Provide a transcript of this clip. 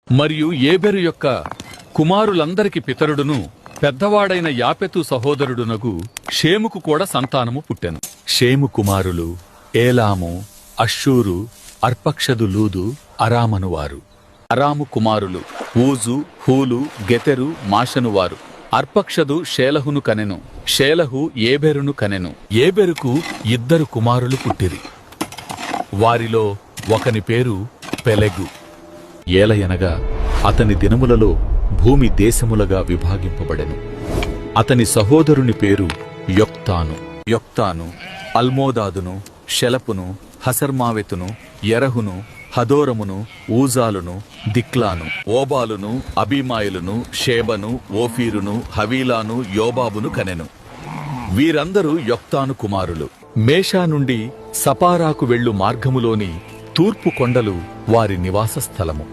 మరియు ఏబెరు యొక్క కుమారులందరికి పితరుడును పెద్దవాడైన యాపెతు సహోదరుడునగు షేముకు కూడా సంతానము పుట్టెను. షేము కుమారులు ఏలాము, అష్షూరు, అర్పక్షదు, లూదు, అరామనువారు. అరాము కుమారులు ఊజు, హూలు, గెతెరు, మాషనువారు. అర్పక్షదు షేలహును కనెను. షేలహు ఏబెరును కనెను. ఏబెరుకు 2 కుమారులు పుట్టిరి. వారిలో ఒకని పేరు పెలెగు. ఏలయనగా అతని దినములలో భూమి దేశములుగా విభాగింపబడెను. అతని సహోదరుని పేరు యొక్తాను. యొక్తాను అల్మోదాదును, షెలపును, హసర్మావెతును, యెరహును, హదోరమును, ఊజాలును, దిక్లాను, ఓబాలును, అబీమాయిలును, షేబను, ఓఫీరును, హవీలాను, యోబాబును కనెను. వీరందరూ యొక్తాను కుమారులు. మేషా నుండి సపారాకు వెళ్ళు మార్గములోని తూర్పు కొండలు వారి నివాస స్థలము.